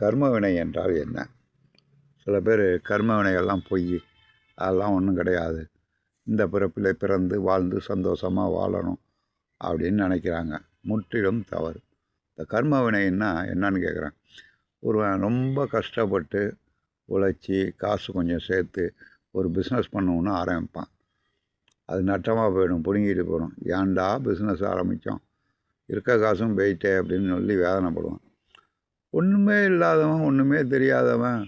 கர்ம வினை என்றால் என்ன? சில பேர் கர்ம வினைகள்லாம் பொய், அதெல்லாம் ஒன்றும் கிடையாது, இந்த பிறப்பில் பிறந்து வாழ்ந்து சந்தோஷமாக வாழணும் அப்படின்னு நினைக்கிறாங்க. முற்றிலும் தவறு. இந்த கர்ம வினைன்னா என்னன்னு கேட்குறேன். ஒருவன் ரொம்ப கஷ்டப்பட்டு உழைச்சி காசு கொஞ்சம் சேர்த்து ஒரு பிஸ்னஸ் பண்ணணுன்னு ஆரம்பிப்பான். அது நட்டமாக போயிடும், பிடுங்கிட்டு போயிடும். ஏன்டா பிஸ்னஸ் ஆரம்பித்தோம், இருக்க காசும் போயிட்டே அப்படின்னு சொல்லி வேதனைப்படுவான். ஒன்றுமே இல்லாதவன், ஒன்றுமே தெரியாதவன்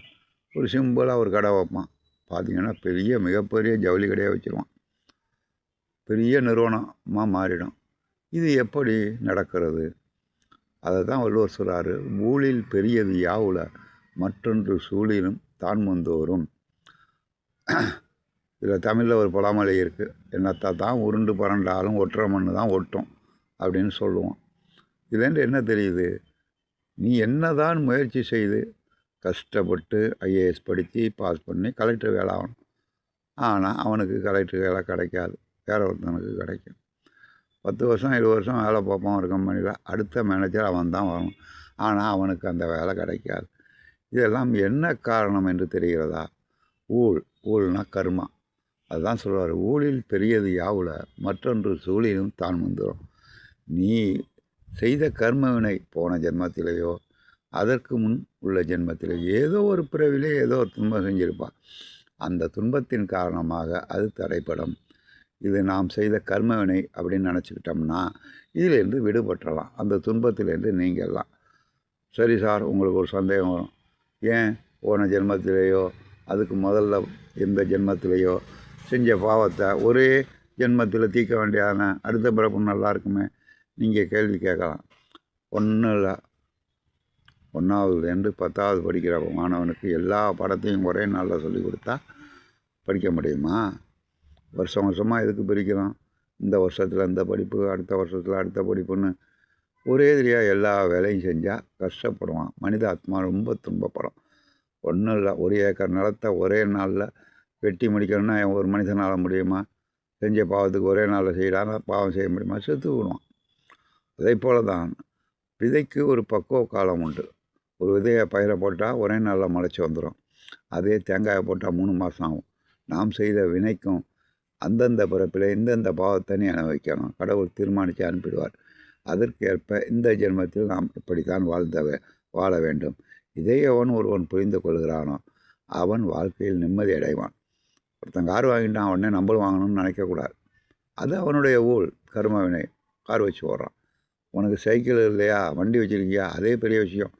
ஒரு சிம்பிளாக ஒரு கடை வைப்பான். பார்த்திங்கன்னா மிகப்பெரிய ஜவுளி கடையாக வச்சுருவான். பெரிய நிறுவனமாக மாறிடும். இது எப்படி நடக்கிறது? அதை தான் வள்ளுவர் சொல்கிறாரு, ஊழில் பெரியது யாவுல மற்றொன்று சூழிலும் தான் முந்தோறும். இதில் தமிழில் ஒரு பழமொழி இருக்குது, என்னத்தை தான் உருண்டு பரண்டாலும் ஒற்றை மண்ணு தான் ஒட்டும் அப்படின்னு சொல்லுவோம். இதுலேருந்து என்ன தெரியுது? நீ என்ன தான் முயற்சி செய்து கஷ்டப்பட்டு ஐஏஎஸ் படித்து பாஸ் பண்ணி கலெக்டர் வேலை ஆகணும், ஆனால் அவனுக்கு கலெக்டர் வேலை கிடைக்காது, வேற ஒருத்தனுக்கு கிடைக்கும். 10 வருஷம் 20 வருஷம் வேலை பார்ப்பான் ஒரு கம்பெனியில், அடுத்த மேனேஜர் அவன் தான் வரணும், ஆனால் அவனுக்கு அந்த வேலை கிடைக்காது. இதெல்லாம் என்ன காரணம் என்று தெரிகிறதா? ஊழ்னா கர்மா. அதுதான் சொல்கிறார், ஊழில் பெரியது யாவுல மற்றொன்று சூழிலும் தான் முந்துரும். நீ செய்த கர்மவினை போன ஜென்மத்திலேயோ அதற்கு முன் உள்ள ஜென்மத்திலே ஏதோ ஒரு பிறவிலே ஏதோ ஒரு துன்பம் செஞ்சிருப்பான். அந்த துன்பத்தின் காரணமாக அது தடைப்படும். இது நாம் செய்த கர்மவினை அப்படின்னு நினச்சிக்கிட்டோம்னா இதிலேருந்து விடுபட்டுறலாம், அந்த துன்பத்திலேருந்து நீங்கள்லாம். சரி சார், உங்களுக்கு ஒரு சந்தேகம் வரும், ஏன் போன ஜென்மத்திலேயோ அதுக்கு முதல்ல எந்த ஜென்மத்திலேயோ செஞ்ச பாவத்தை ஒரே ஜென்மத்தில் தீர்க்க வேண்டியதானே, அடுத்த பிறப்பு நல்லா இருக்குமே நீங்கள் கேள்வி கேட்கலாம். ஒன்றும் இல்லை, 1ஆவதுலேருந்து 10ஆவது படிக்கிற மாணவனுக்கு எல்லா பாடத்தையும் ஒரே நாளில் சொல்லி கொடுத்தா படிக்க முடியுமா? வருஷம் வருஷமாக எதுக்கு பிரிக்கிறோம்? இந்த வருஷத்தில் இந்த படிப்பு, அடுத்த வருஷத்தில் அடுத்த படிப்புன்னு ஒரே தெரியாக எல்லா வேலையும் செஞ்சால் கஷ்டப்படுவான். மனித ஆத்மா ரொம்ப துன்பப்படும். ஒன்றும் இல்லை, 1 ஏக்கர் நிலத்தை ஒரே நாளில் வெட்டி முடிக்கணும்னா ஒரு மனிதனால் முடியுமா? செஞ்ச பாவத்துக்கு ஒரே நாளில் செய்யலான்னா பாவம் செய்ய முடியுமா? செத்து விடுவான். அதே போல் தான் விதைக்கு ஒரு பக்குவ காலம் உண்டு. ஒரு விதையை பயிரை போட்டால் ஒரே நாளில் முளைச்சி வந்துடும். அதே தேங்காயை போட்டால் 3 மாதம் ஆகும். நாம் செய்த வினைக்கும் அந்தந்த பிறப்பில் இந்தந்த பாவத்தை நீ அனுபவிக்கணும், கடவுள் தீர்மானித்து அனுப்பிடுவார். அதற்கேற்ப இந்த ஜென்மத்தில் நாம் இப்படித்தான் வாழ வேண்டும். இதை ஒருவன் புரிந்து கொள்கிறானோ அவன் வாழ்க்கையில் நிம்மதி அடைவான். ஒருத்தன் கார் வாங்கிட்டான், உடனே நம்மளும் வாங்கணும்னு நினைக்கக்கூடாது. அது அவனுடைய கர்ம வினை. கார் வச்சு ஓடுறான். உனக்கு சைக்கிள் இல்லையா, வண்டி வச்சுருக்கியா, அதே பெரிய விஷயம்.